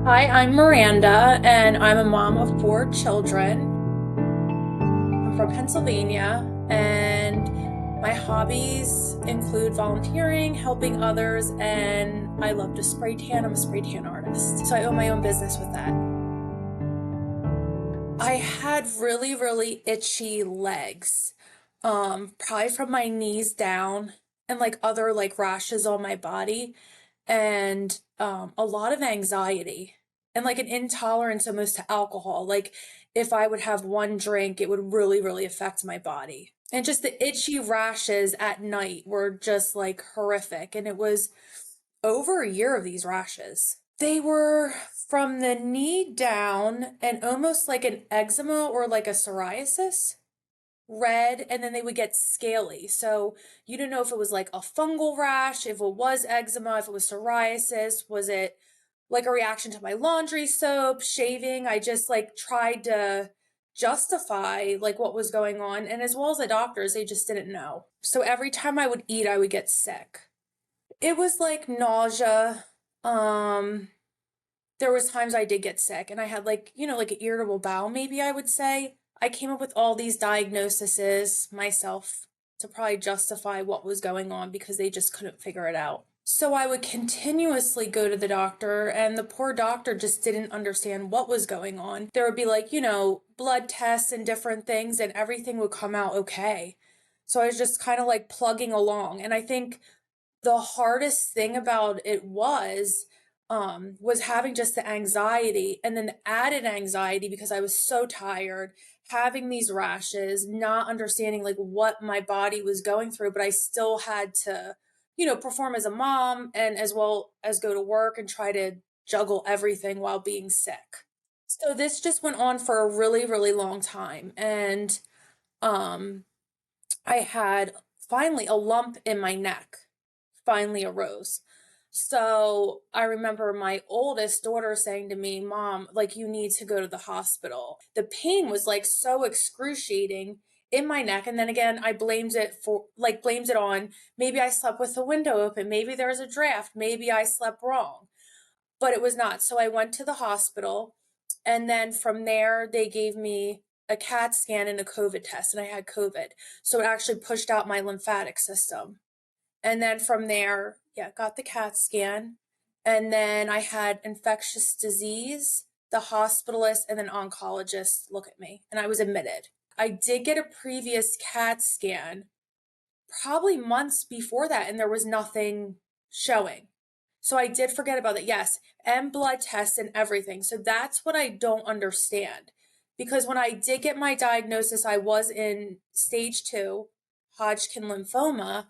Hi, I'm Miranda, and I'm a mom of four children. I'm from Pennsylvania, and my hobbies include volunteering, helping others, and I love to spray tan. I'm a spray tan artist, so I own my own business with that. I had really, really itchy legs, probably from my knees down, and like other like rashes on my body, and a lot of anxiety and like an intolerance almost to alcohol. Like if I would have one drink, it would really, really affect my body. And just the itchy rashes at night were just like horrific. And it was over a year of these rashes. They were from the knee down and almost like an eczema or like a psoriasis, red, and then they would get scaly. So you didn't know if it was like a fungal rash, if it was eczema, if it was psoriasis, was it like a reaction to my laundry soap, shaving? I just like tried to justify like what was going on. And as well as the doctors, they just didn't know. So every time I would eat, I would get sick. It was like nausea. Um, there was times I did get sick and I had like, like an irritable bowel, maybe I would say. I came up with all these diagnoses myself to probably justify what was going on because they just couldn't figure it out. So I would continuously go to the doctor, and the poor doctor just didn't understand what was going on. There would be like, blood tests and different things, and everything would come out okay. So I was just kind of like plugging along. And I think the hardest thing about it was having just the anxiety and then the added anxiety because I was so tired, having these rashes, not understanding like what my body was going through, but I still had to, perform as a mom and as well as go to work and try to juggle everything while being sick. So this just went on for a really, really long time. And um I had finally a lump in my neck finally arose. So I remember my oldest daughter saying to me, Mom, like, you need to go to the hospital. The pain was like so excruciating in my neck. And then again, I blamed it on maybe I slept with the window open. Maybe there was a draft. Maybe I slept wrong, but it was not. So I went to the hospital. And then from there, they gave me a CAT scan and a COVID test, and I had COVID. So it actually pushed out my lymphatic system. And then from there, yeah, got the CAT scan. And then I had infectious disease, the hospitalist, and then oncologist look at me, and I was admitted. I did get a previous CAT scan probably months before that, and there was nothing showing. So I did forget about that. Yes, and blood tests and everything. So that's what I don't understand. Because when I did get my diagnosis, I was in stage 2, Hodgkin lymphoma,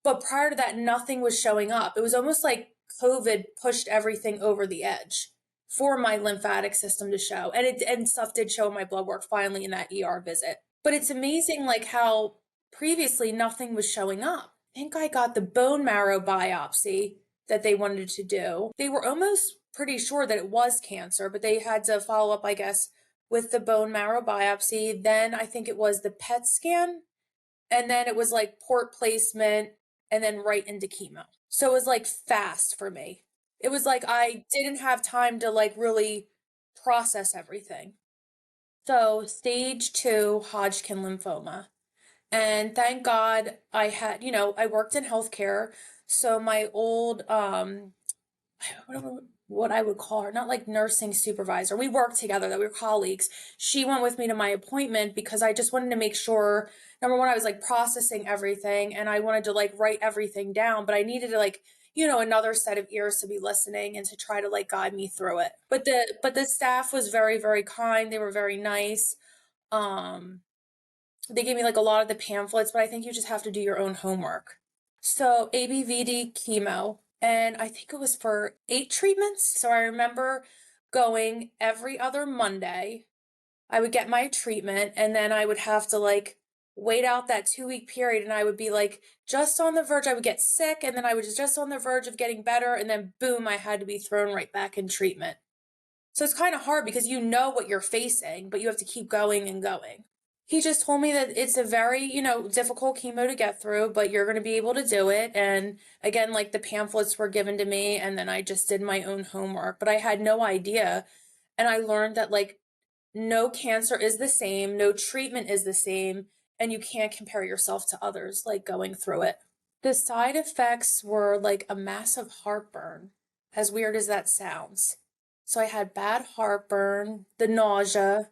but prior to that, nothing was showing up. It was almost like COVID pushed everything over the edge for my lymphatic system to show. And stuff did show in my blood work finally in that ER visit. But it's amazing like how previously nothing was showing up. I think I got the bone marrow biopsy that they wanted to do. They were almost pretty sure that it was cancer, but they had to follow up, I guess, with the bone marrow biopsy. Then I think it was the PET scan, and then it was like port placement and then right into chemo. So it was like fast for me. It was like I didn't have time to like really process everything. So stage 2 Hodgkin lymphoma. And thank God I had, I worked in healthcare. So my old what I would call her, not like nursing supervisor. We worked together, that we were colleagues. She went with me to my appointment because I just wanted to make sure, number one, I was like processing everything and I wanted to like write everything down, but I needed to like, another set of ears to be listening and to try to like guide me through it. But the staff was very, very kind. They were very nice. Um, they gave me like a lot of the pamphlets, but I think you just have to do your own homework. So ABVD chemo, and I think it was for 8 treatments. So I remember going every other Monday. I would get my treatment, and then I would have to like wait out that 2 week period, and I would be like just on the verge. I would get sick, and then I was just on the verge of getting better, and then boom, I had to be thrown right back in treatment. So it's kind of hard because you know what you're facing, but you have to keep going and going. He just told me that it's a very, difficult chemo to get through, but you're going to be able to do it. And again, like the pamphlets were given to me, and then I just did my own homework, but I had no idea. And I learned that like no cancer is the same, no treatment is the same, and you can't compare yourself to others like going through it. The side effects were like a massive heartburn, as weird as that sounds. So I had bad heartburn, the nausea,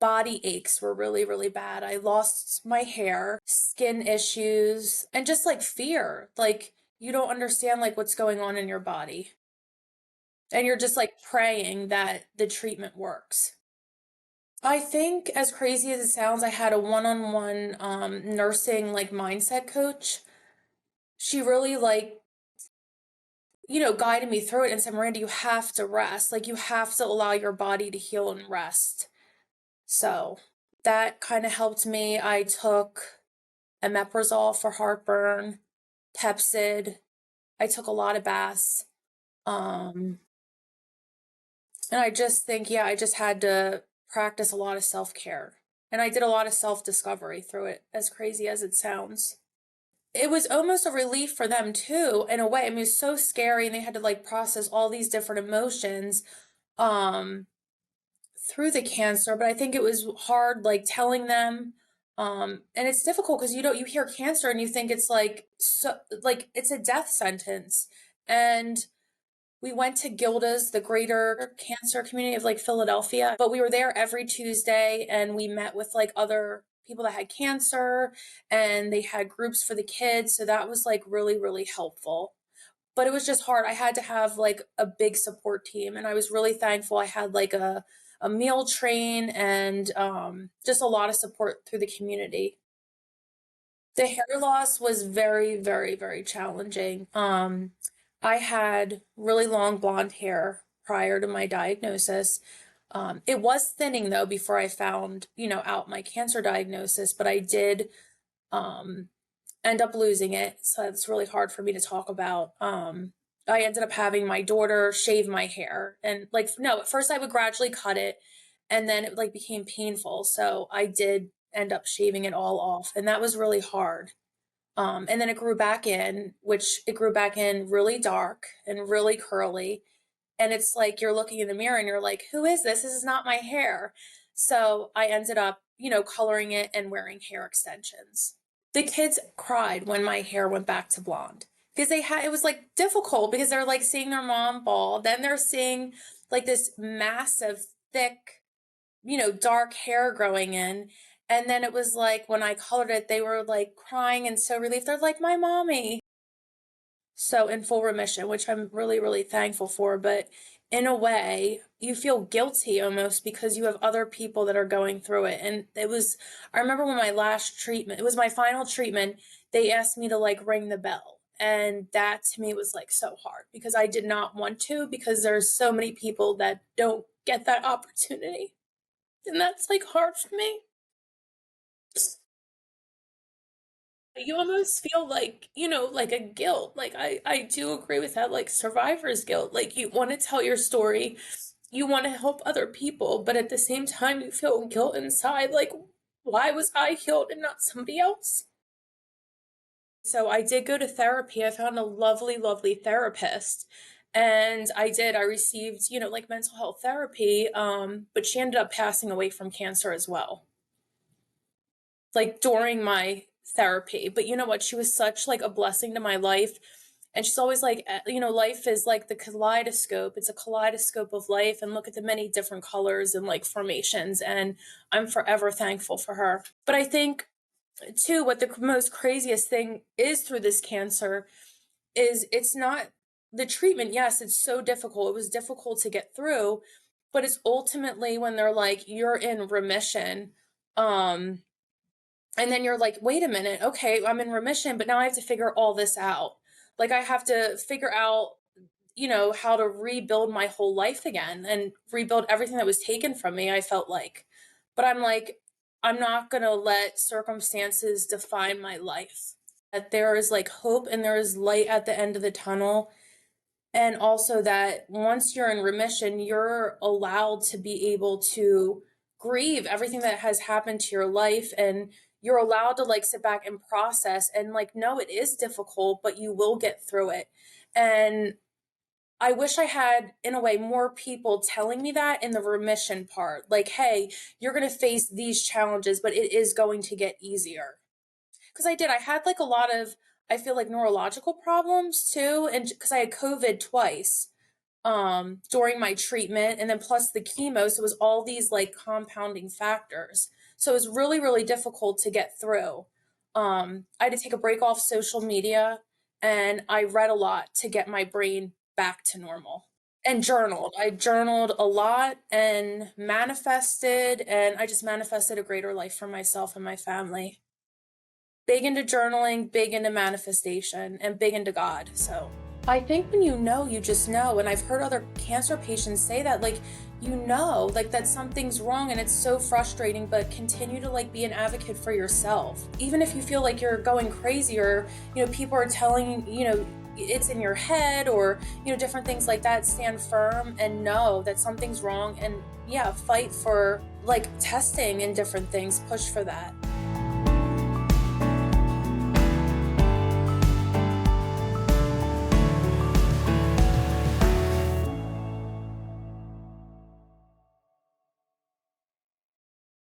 body aches were really, really bad. I lost my hair, skin issues, and just like fear. Like you don't understand like what's going on in your body. And you're just like praying that the treatment works. I think, as crazy as it sounds, I had a one-on-one nursing like mindset coach. She really like, guided me through it and said, Miranda, you have to rest. Like you have to allow your body to heal and rest. So that kind of helped me. I took omeprazole for heartburn, Pepsid. I took a lot of baths. Um, and I just think, yeah, I just had to practice a lot of self-care. And I did a lot of self-discovery through it, as crazy as it sounds. It was almost a relief for them too, in a way. I mean, it was so scary, and they had to like process all these different emotions um through the cancer, but I think it was hard like telling them. And it's difficult because you hear cancer and you think it's like so like it's a death sentence. And we went to Gilda's, the greater cancer community of like Philadelphia, but we were there every Tuesday, and we met with like other people that had cancer, and they had groups for the kids. So that was like really, really helpful. But it was just hard. I had to have like a big support team, and I was really thankful I had like a meal train and just a lot of support through the community. The hair loss was very, very, very challenging. I had really long blonde hair prior to my diagnosis. It was thinning though before I found, out my cancer diagnosis, but I did end up losing it. So it's really hard for me to talk about. I ended up having my daughter shave my hair, and like, no, at first I would gradually cut it, and then it like became painful. So I did end up shaving it all off, and that was really hard. And then it grew back in, which it grew back in really dark and really curly. And it's like you're looking in the mirror and you're like, who is this? This is not my hair. So I ended up, coloring it and wearing hair extensions. The kids cried when my hair went back to blonde because it was like difficult because they're like seeing their mom bald, then they're seeing like this massive, thick, dark hair growing in. And then it was like when I colored it, they were like crying and so relieved. They're like, my mommy. So in full remission, which I'm really, really thankful for. But in a way, you feel guilty almost because you have other people that are going through it. And I remember when my last treatment, it was my final treatment, they asked me to like ring the bell. And that to me was like so hard because I did not want to, because there's so many people that don't get that opportunity. And that's like hard for me. You almost feel like, like a guilt. Like I do agree with that, like survivor's guilt. Like you want to tell your story, you want to help other people, but at the same time you feel guilt inside. Like, why was I healed and not somebody else? So I did go to therapy. I found a lovely, lovely therapist. And I received, like mental health therapy. But she ended up passing away from cancer as well, like during my therapy. But you know what? She was such like a blessing to my life. And she's always like, life is like the kaleidoscope. It's a kaleidoscope of life, and look at the many different colors and like formations. And I'm forever thankful for her. But I think too, what the most craziest thing is through this cancer is it's not the treatment. Yes, it's so difficult. It was difficult to get through, but it's ultimately when they're like, you're in remission. And then you're like, wait a minute, okay, I'm in remission, but now I have to figure all this out. Like I have to figure out, how to rebuild my whole life again and rebuild everything that was taken from me, I felt like. But I'm like, I'm not going to let circumstances define my life. That there is like hope and there is light at the end of the tunnel. And also that once you're in remission, you're allowed to be able to grieve everything that has happened to your life, and you're allowed to like sit back and process and like, no, it is difficult, but you will get through it. And I wish I had, in a way, more people telling me that in the remission part. Like, hey, you're going to face these challenges, but it is going to get easier. Because I had like a lot of, I feel like neurological problems too. And because I had COVID twice during my treatment, and then plus the chemo. So it was all these like compounding factors. So it was really, really difficult to get through. I had to take a break off social media, and I read a lot to get my brain back to normal, and journaled. I journaled a lot and manifested, and I just manifested a greater life for myself and my family. Big into journaling, big into manifestation, and big into God. So I think when you know, you just know. And I've heard other cancer patients say that, like, you know, like that something's wrong, and it's so frustrating, but continue to like be an advocate for yourself. Even if you feel like you're going crazy, or, you know, people are telling you, you know, it's in your head, or, you know, different things like that, stand firm and know that something's wrong. And yeah, fight for like testing and different things, push for that.